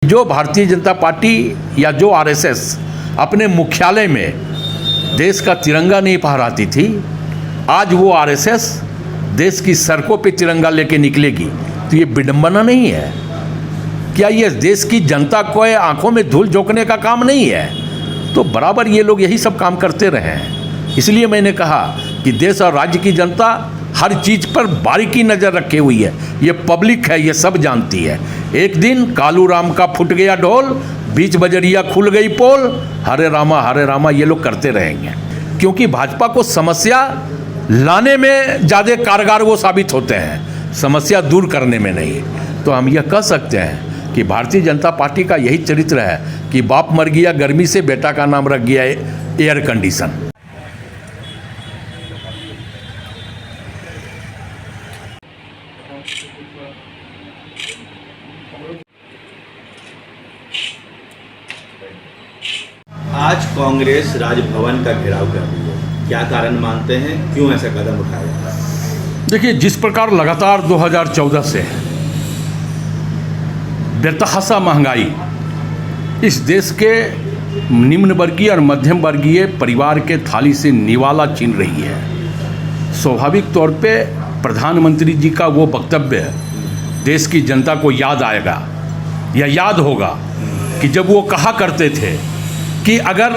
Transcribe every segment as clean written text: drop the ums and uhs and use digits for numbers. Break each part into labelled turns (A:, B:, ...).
A: जो भारतीय जनता पार्टी या जो आरएसएस अपने मुख्यालय में देश का तिरंगा नहीं फहराती थी, आज वो आरएसएस देश की सड़कों पे तिरंगा लेके निकलेगी तो ये विडंबना नहीं है क्या? ये देश की जनता को आंखों में धूल झोंकने का काम नहीं है। तो बराबर ये लोग यही सब काम करते रहे हैं। इसलिए मैंने कहा कि देश और राज्य की जनता हर चीज़ पर बारीकी नज़र रखे हुई है। ये पब्लिक है, ये सब जानती है। एक दिन कालू राम का फूट गया ढोल, बीच बजरिया खुल गई पोल, हरे रामा ये लोग करते रहेंगे, क्योंकि भाजपा को समस्या लाने में ज़्यादा कारगर वो साबित होते हैं, समस्या दूर करने में नहीं। तो हम यह कह सकते हैं कि भारतीय जनता पार्टी का यही चरित्र है कि बाप मर गया गर्मी से, बेटा का नाम रख गया एयर कंडीशन।
B: आज कांग्रेस राजभवन का घेराव कर रही है, क्या कारण मानते हैं, क्यों ऐसा कदम उठाया जा रहा है?
A: देखिए, जिस प्रकार लगातार 2014 से बेतहाशा महंगाई इस देश के निम्न वर्गीय और मध्यम वर्गीय परिवार के थाली से निवाला छीन रही है, स्वाभाविक तौर पे प्रधानमंत्री जी का वो वक्तव्य देश की जनता को याद आएगा या याद होगा कि जब वो कहा करते थे कि अगर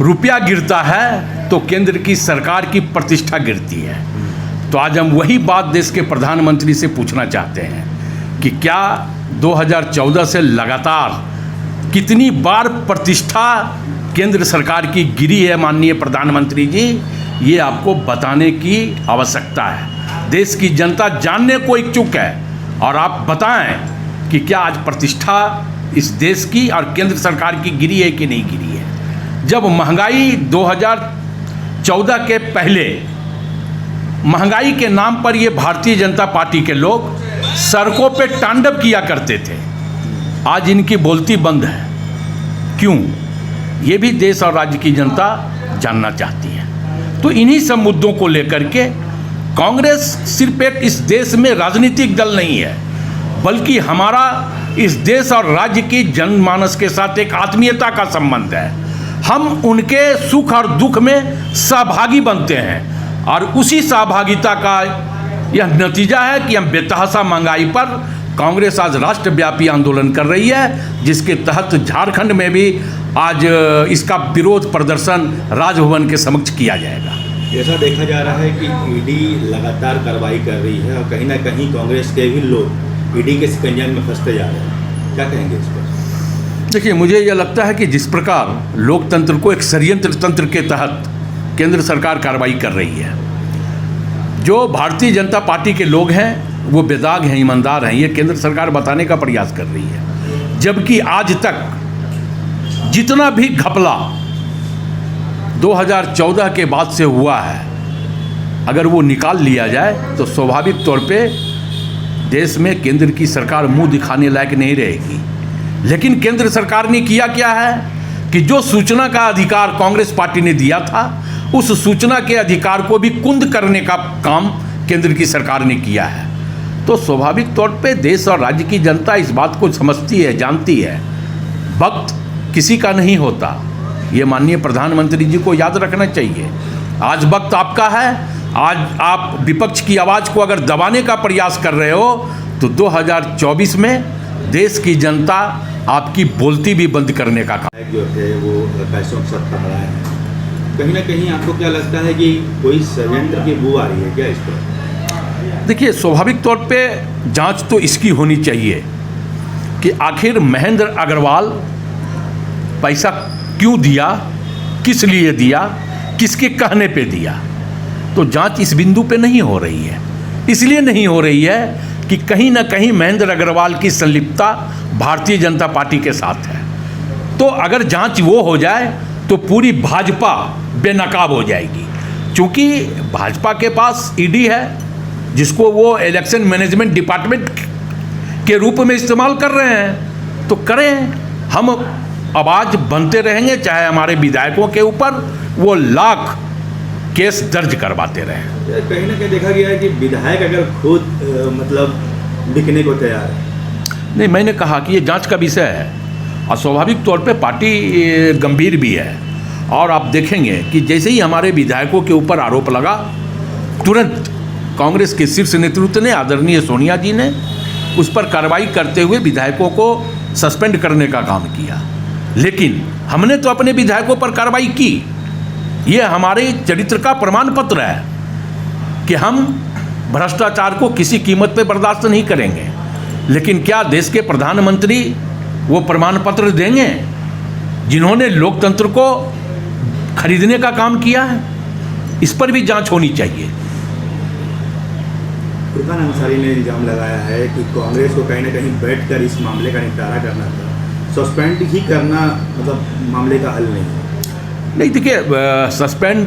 A: रुपया गिरता है तो केंद्र की सरकार की प्रतिष्ठा गिरती है। तो आज हम वही बात देश के प्रधानमंत्री से पूछना चाहते हैं कि क्या 2014 से लगातार कितनी बार प्रतिष्ठा केंद्र सरकार की गिरी है माननीय प्रधानमंत्री जी, ये आपको बताने की आवश्यकता है। देश की जनता जानने को इच्छुक है और आप बताएं कि क्या आज प्रतिष्ठा इस देश की और केंद्र सरकार की गिरी है कि नहीं गिरी है। जब महंगाई 2014 के पहले महंगाई के नाम पर ये भारतीय जनता पार्टी के लोग सड़कों पे तांडव किया करते थे, आज इनकी बोलती बंद है। क्यों? ये भी देश और राज्य की जनता जानना चाहती है। तो इन्हीं सब मुद्दों को लेकर के कांग्रेस सिर्फ एक इस देश में राजनीतिक दल नहीं है, बल्कि हमारा इस देश और राज्य की जनमानस के साथ एक आत्मीयता का संबंध है। हम उनके सुख और दुख में सहभागी बनते हैं और उसी सहभागिता का यह नतीजा है कि हम बेतहाशा महंगाई पर कांग्रेस आज राष्ट्रव्यापी आंदोलन कर रही है, जिसके तहत झारखंड में भी आज इसका विरोध प्रदर्शन राजभवन के समक्ष किया जाएगा।
B: ऐसा देखा जा रहा है कि ईडी लगातार कार्रवाई कर रही है और कहीं ना कहीं कांग्रेस के भी लोग ईडी के शिकंजे में फंसते जा रहे हैं, क्या कहेंगे इस पर?
A: देखिए, मुझे यह लगता है कि जिस प्रकार लोकतंत्र को एक षड्यंत्र तंत्र के तहत केंद्र सरकार कार्रवाई कर रही है, जो भारतीय जनता पार्टी के लोग हैं वो बेदाग हैं, ईमानदार हैं, ये केंद्र सरकार बताने का प्रयास कर रही है। जबकि आज तक जितना भी घपला 2014 के बाद से हुआ है, अगर वो निकाल लिया जाए तो स्वाभाविक तौर पे देश में केंद्र की सरकार मुंह दिखाने लायक नहीं रहेगी। लेकिन केंद्र सरकार ने किया क्या है कि जो सूचना का अधिकार कांग्रेस पार्टी ने दिया था, उस सूचना के अधिकार को भी कुंद करने का काम केंद्र की सरकार ने किया है। तो स्वाभाविक तौर पे देश और राज्य की जनता इस बात को समझती है, जानती है। वक्त किसी का नहीं होता, ये माननीय प्रधानमंत्री जी को याद रखना चाहिए। आज वक्त आपका है। आज आप विपक्ष की आवाज़ को अगर दबाने का प्रयास कर रहे हो तो 2024 में देश की जनता आपकी बोलती भी बंद करने का काम
B: जो थे वो पैसों के साथ पकड़ा है। कहीं ना कहीं आपको क्या लगता है कि कोई षड्यंत्र की बू आ रही है क्या इस पर?
A: देखिए, स्वाभाविक तौर पे जांच तो इसकी होनी चाहिए कि आखिर महेंद्र अग्रवाल पैसा क्यों दिया, किस लिए दिया, किसके कहने पे दिया। तो जांच इस बिंदु पे नहीं हो रही है। इसलिए नहीं हो रही है कि कहीं ना कहीं महेंद्र अग्रवाल की संलिप्तता भारतीय जनता पार्टी के साथ है। तो अगर जांच वो हो जाए तो पूरी भाजपा बेनकाब हो जाएगी, क्योंकि भाजपा के पास ईडी है जिसको वो इलेक्शन मैनेजमेंट डिपार्टमेंट के रूप में इस्तेमाल कर रहे हैं। तो करें, हम आवाज़ बनते रहेंगे, चाहे हमारे विधायकों के ऊपर वो लाख केस दर्ज करवाते रहे।
B: कहीं ना कहीं देखा गया है कि विधायक अगर खुद मतलब बिकने को तैयार है
A: नहीं, मैंने कहा कि ये जांच का विषय है और स्वाभाविक तौर पे पार्टी गंभीर भी है। और आप देखेंगे कि जैसे ही हमारे विधायकों के ऊपर आरोप लगा, तुरंत कांग्रेस के शीर्ष नेतृत्व ने, आदरणीय सोनिया जी ने उस पर कार्रवाई करते हुए विधायकों को सस्पेंड करने का काम किया। लेकिन हमने तो अपने विधायकों पर कार्रवाई की। ये हमारे चरित्र का प्रमाण पत्र है कि हम भ्रष्टाचार को किसी कीमत पे बर्दाश्त नहीं करेंगे। लेकिन क्या देश के प्रधानमंत्री वो प्रमाण पत्र देंगे जिन्होंने लोकतंत्र को खरीदने का काम किया है? इस पर भी जांच होनी चाहिए।
B: फुरकान अंसारी ने इल्ज़ाम लगाया है कि कांग्रेस को कहीं ना कहीं बैठकर इस मामले का निपटारा करना था, सस्पेंड ही करना मतलब मामले का हल नहीं है।
A: नहीं, देखिए, सस्पेंड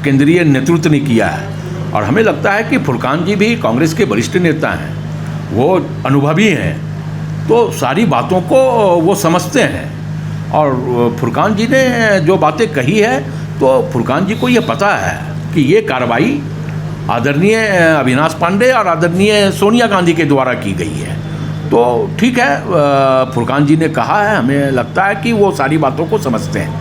A: केंद्रीय नेतृत्व ने किया है और हमें लगता है कि फुरकान जी भी कांग्रेस के वरिष्ठ नेता हैं, वो अनुभवी हैं, तो सारी बातों को वो समझते हैं। और फुरकान जी ने जो बातें कही है तो फुरकान जी को ये पता है कि ये कार्रवाई आदरणीय अविनाश पांडे और आदरणीय सोनिया गांधी के द्वारा की गई है। तो ठीक है, फुरकान जी ने कहा है, हमें लगता है कि वो सारी बातों को समझते हैं।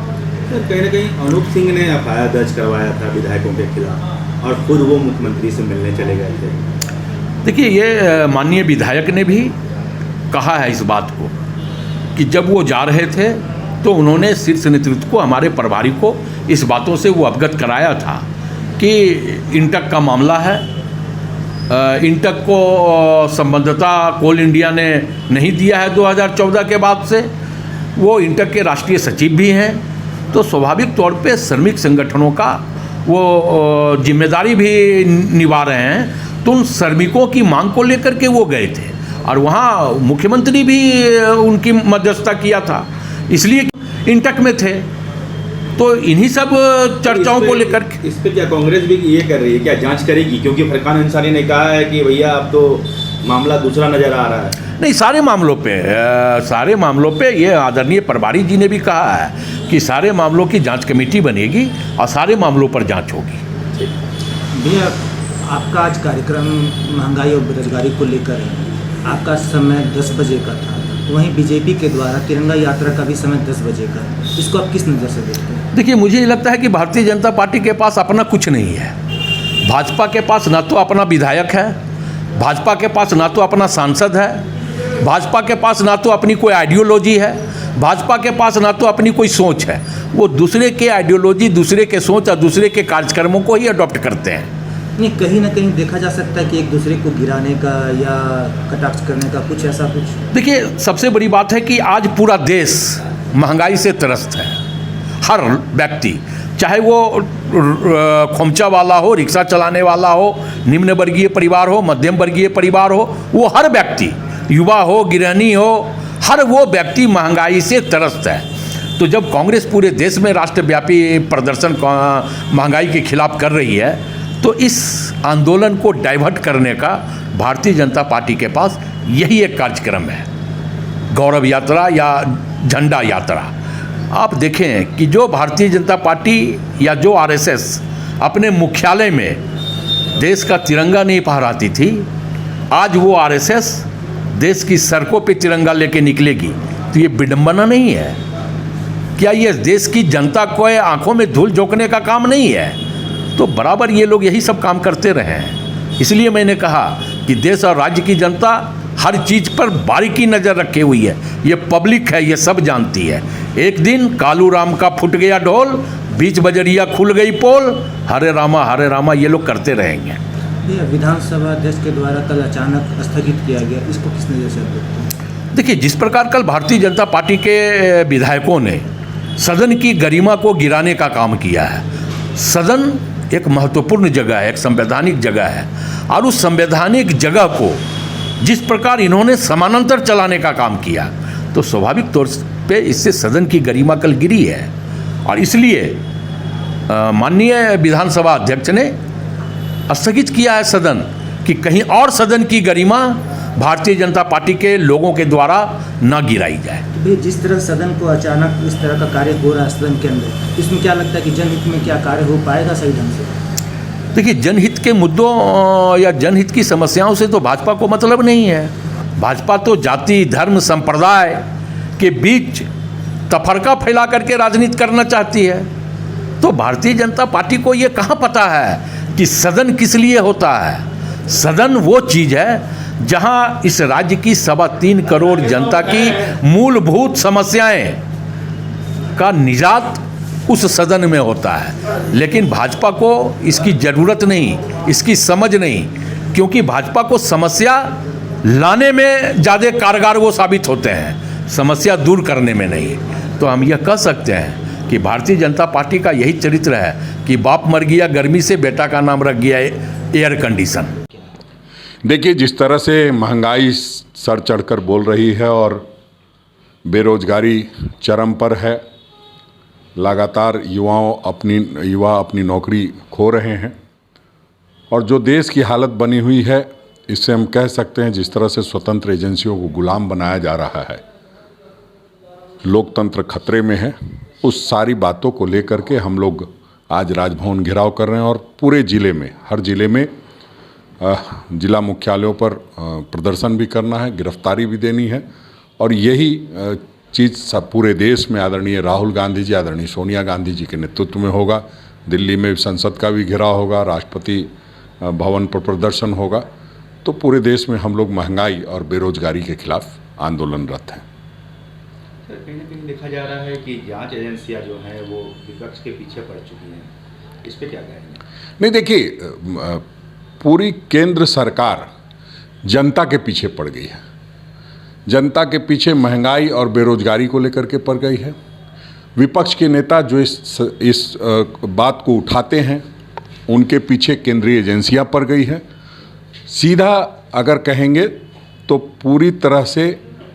B: सर, कहीं ना कहीं अनूप सिंह ने एफआईआर दर्ज करवाया था विधायकों के खिलाफ और खुद वो मुख्यमंत्री से मिलने चले गए थे।
A: देखिए, ये माननीय विधायक ने भी कहा है इस बात को कि जब वो जा रहे थे तो उन्होंने शीर्ष नेतृत्व को, हमारे प्रभारी को इस बातों से वो अवगत कराया था कि इंटक का मामला है। इंटक को संबद्धता कोल इंडिया ने नहीं दिया है 2014 के बाद से। वो इंटक के राष्ट्रीय सचिव भी हैं, तो स्वाभाविक तौर पे श्रमिक संगठनों का वो जिम्मेदारी भी निभा रहे हैं। तो उन श्रमिकों की मांग को लेकर के वो गए थे और वहाँ मुख्यमंत्री भी उनकी मध्यस्थता किया था, इसलिए इंटक में थे। तो इन्हीं सब चर्चाओं को लेकर
B: इस पे क्या कांग्रेस भी ये कर रही है, क्या जांच करेगी? क्योंकि फुरकान अंसारी ने कहा है कि भैया अब तो मामला दूसरा नज़र आ रहा है।
A: नहीं, सारे मामलों पे ये आदरणीय प्रभारी जी ने भी कहा है कि सारे मामलों की जांच कमेटी बनेगी और सारे मामलों पर जांच होगी।
C: भैया, आपका आज कार्यक्रम महंगाई और बेरोजगारी को लेकर है। आपका समय 10 बजे का था, वहीं बीजेपी के द्वारा तिरंगा यात्रा का भी समय 10 बजे का। इसको आप किस नज़र से देखते हैं?
A: देखिए, मुझे ये लगता है कि भारतीय जनता पार्टी के पास अपना कुछ नहीं है। भाजपा के पास ना तो अपना विधायक है, भाजपा के पास ना तो अपना सांसद है, भाजपा के पास ना तो अपनी कोई आइडियोलॉजी है, भाजपा के पास ना तो अपनी कोई सोच है। वो दूसरे के आइडियोलॉजी, दूसरे के सोच और दूसरे के कार्यक्रमों को ही अडॉप्ट करते हैं।
C: नहीं, कहीं ना कहीं देखा जा सकता है कि एक दूसरे को गिराने का या कटाक्ष करने का कुछ ऐसा कुछ।
A: देखिए, सबसे बड़ी बात है कि आज पूरा देश महंगाई से त्रस्त है। हर व्यक्ति, चाहे वो खोमचा वाला हो, रिक्शा चलाने वाला हो, निम्न वर्गीय परिवार हो, मध्यम वर्गीय परिवार हो, वो हर व्यक्ति, युवा हो, गृहिणी हो, हर वो व्यक्ति महंगाई से त्रस्त है। तो जब कांग्रेस पूरे देश में राष्ट्रव्यापी प्रदर्शन महंगाई के खिलाफ कर रही है, तो इस आंदोलन को डाइवर्ट करने का भारतीय जनता पार्टी के पास यही एक कार्यक्रम है, गौरव यात्रा या झंडा यात्रा। आप देखें कि जो भारतीय जनता पार्टी या जो आरएसएस अपने मुख्यालय में देश का तिरंगा नहीं फहराती थी, आज वो आरएसएस देश की सड़कों पे तिरंगा लेके निकलेगी। तो ये विडंबना नहीं है? क्या ये देश की जनता को आंखों में धूल झोंकने का काम नहीं है? तो बराबर ये लोग यही सब काम करते रहे हैं। इसलिए मैंने कहा कि देश और राज्य की जनता हर चीज़ पर बारीकी नज़र रखे हुई है। ये पब्लिक है, ये सब जानती है। एक दिन कालू राम का फूट गया ढोल, बीच बजरिया खुल गई पोल, हरे रामा ये लोग करते रहेंगे।
C: ये विधानसभा अध्यक्ष के द्वारा कल अचानक स्थगित किया गया, इसको किस नज़र से देखते हैं?
A: देखिए, जिस प्रकार कल भारतीय जनता पार्टी के विधायकों ने सदन की गरिमा को गिराने का काम किया है। सदन एक महत्वपूर्ण जगह है, एक संवैधानिक जगह है, और उस संवैधानिक जगह को जिस प्रकार इन्होंने समानांतर चलाने का काम किया, तो स्वाभाविक तौर पे इससे सदन की गरिमा कल गिरी है। और इसलिए माननीय विधानसभा अध्यक्ष ने स्थगित किया है सदन, कि कहीं और सदन की गरिमा भारतीय जनता पार्टी के लोगों के द्वारा न गिराई जाए।
C: भाई, जिस तरह सदन को अचानक इस तरह का कार्य हो रहा है सदन के अंदर, इसमें क्या लगता है कि जनहित में क्या कार्य हो पाएगा सही ढंग से?
A: देखिए, जनहित के मुद्दों या जनहित की समस्याओं से तो भाजपा को मतलब नहीं है। भाजपा तो जाति, धर्म, संप्रदाय के बीच तफरका फैला करके राजनीति करना चाहती है। तो भारतीय जनता पार्टी को ये कहाँ पता है कि सदन किस लिए होता है। सदन वो चीज़ है जहाँ इस राज्य की 3.25 करोड़ जनता की मूलभूत समस्याएं का निजात उस सदन में होता है। लेकिन भाजपा को इसकी ज़रूरत नहीं, इसकी समझ नहीं, क्योंकि भाजपा को समस्या लाने में ज़्यादा कारगर वो साबित होते हैं, समस्या दूर करने में नहीं। तो हम यह कह सकते हैं कि भारतीय जनता पार्टी का यही चरित्र है कि बाप मर गया गर्मी से, बेटा का नाम रख गया एयर कंडीशन।
D: देखिए, जिस तरह से महंगाई सर चढ़कर बोल रही है और बेरोजगारी चरम पर है, लगातार युवा अपनी नौकरी खो रहे हैं, और जो देश की हालत बनी हुई है, इससे हम कह सकते हैं जिस तरह से स्वतंत्र एजेंसियों को गुलाम बनाया जा रहा है, लोकतंत्र खतरे में है। उस सारी बातों को लेकर के हम लोग आज राजभवन घेराव कर रहे हैं और पूरे ज़िले में, हर ज़िले में जिला मुख्यालयों पर प्रदर्शन भी करना है, गिरफ्तारी भी देनी है। और यही चीज़ सब पूरे देश में आदरणीय राहुल गांधी जी, आदरणीय सोनिया गांधी जी के नेतृत्व में होगा। दिल्ली में संसद का भी घेराव होगा, राष्ट्रपति भवन पर प्रदर्शन होगा। तो पूरे देश में हम लोग महंगाई और बेरोजगारी के खिलाफ आंदोलनरत हैं।
B: सर, कहीं ना कहीं देखा जा रहा है कि जांच एजेंसियां जो हैं वो विपक्ष के पीछे पड़ चुकी हैं, इस पे क्या कहेंगे?
D: नहीं, देखिए, पूरी केंद्र सरकार जनता के पीछे पड़ गई है। जनता के पीछे महंगाई और बेरोजगारी को लेकर के पड़ गई है। विपक्ष के नेता जो इस बात को उठाते हैं, उनके पीछे केंद्रीय एजेंसियां पड़ गई है। सीधा अगर कहेंगे तो पूरी तरह से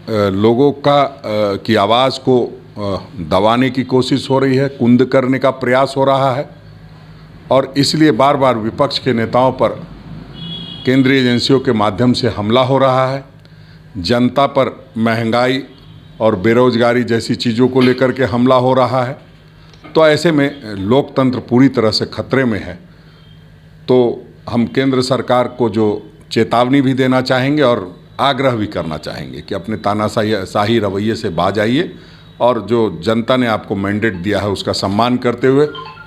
D: लोगों की आवाज़ को दबाने की कोशिश हो रही है, कुंद करने का प्रयास हो रहा है। और इसलिए बार बार विपक्ष के नेताओं पर केंद्रीय एजेंसियों के माध्यम से हमला हो रहा है। जनता पर महंगाई और बेरोजगारी जैसी चीज़ों को लेकर के हमला हो रहा है। तो ऐसे में लोकतंत्र पूरी तरह से खतरे में है। तो हम केंद्र सरकार को जो चेतावनी भी देना चाहेंगे और आग्रह भी करना चाहेंगे कि अपने तानाशाही रवैये से बाज आइए और जो जनता ने आपको मैंडेट दिया है उसका सम्मान करते हुए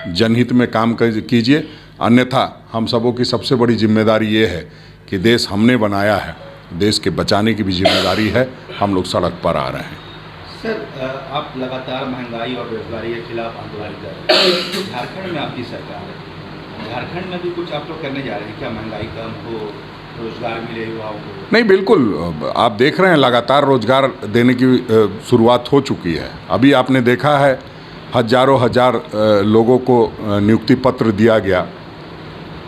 D: जनहित में काम कीजिए। अन्यथा हम सबों की सबसे बड़ी जिम्मेदारी ये है कि देश हमने बनाया है, देश के बचाने की भी जिम्मेदारी है। हम लोग सड़क पर आ रहे हैं।
B: सर, आप लगातार महंगाई और बेरोजगारी के खिलाफ आंदोलन कर रहे हैं। झारखंड में आपकी सरकार है, झारखंड में भी कुछ आप लोग करने जा रहे हैं क्या? महंगाई कम हो, रोजगार मिले युवाओं को?
D: नहीं, बिल्कुल, आप देख रहे हैं लगातार रोजगार देने की शुरुआत हो चुकी है। अभी आपने देखा है हजारों हजार लोगों को नियुक्ति पत्र दिया गया।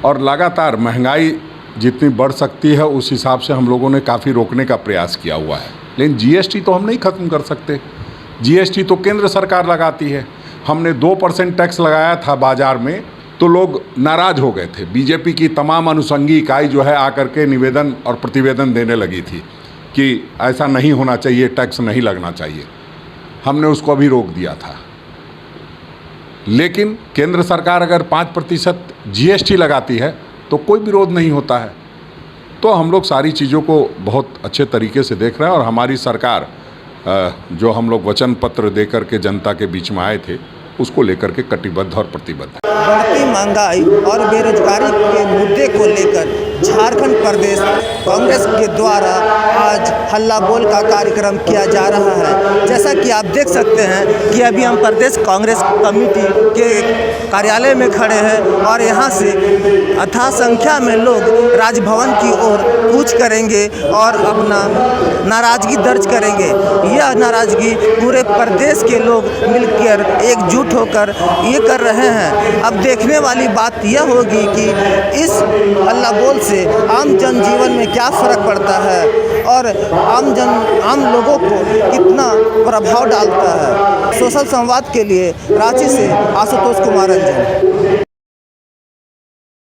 D: और लगातार महंगाई जितनी बढ़ सकती है उस हिसाब से हम लोगों ने काफ़ी रोकने का प्रयास किया हुआ है। लेकिन जीएसटी तो हम नहीं ख़त्म कर सकते। जीएसटी तो केंद्र सरकार लगाती है। हमने 2% टैक्स लगाया था बाज़ार में, तो लोग नाराज़ हो गए थे। बीजेपी की तमाम अनुषंगी इकाई जो है आकर के निवेदन और प्रतिवेदन देने लगी थी कि ऐसा नहीं होना चाहिए, टैक्स नहीं लगना चाहिए। हमने उसको अभी रोक दिया था। लेकिन केंद्र सरकार अगर 5% जीएसटी लगाती है तो कोई विरोध नहीं होता है। तो हम लोग सारी चीज़ों को बहुत अच्छे तरीके से देख रहे हैं और हमारी सरकार जो हम लोग वचन पत्र देकर के जनता के बीच में आए थे उसको लेकर के कटिबद्ध और प्रतिबद्ध है।
E: बढ़ती महंगाई और बेरोजगारी के मुद्दे को लेकर झारखंड प्रदेश कांग्रेस के द्वारा आज हल्ला बोल का कार्यक्रम किया जा रहा है। जैसा कि आप देख सकते हैं कि अभी हम प्रदेश कांग्रेस कमेटी के कार्यालय में खड़े हैं और यहाँ से अथाह संख्या में लोग राजभवन की ओर कूच करेंगे और अपना नाराज़गी दर्ज करेंगे। यह नाराज़गी पूरे प्रदेश के लोग मिलकर एकजुट होकर ये कर रहे हैं। अब देखने वाली बात यह होगी कि इस हल्ला बोल से आम जनजीवन में क्या फ़र्क पड़ता है और आम लोगों को कितना प्रभाव डालता है। सोशल संवाद के लिए रांची से आशुतोष कुमार रंजन।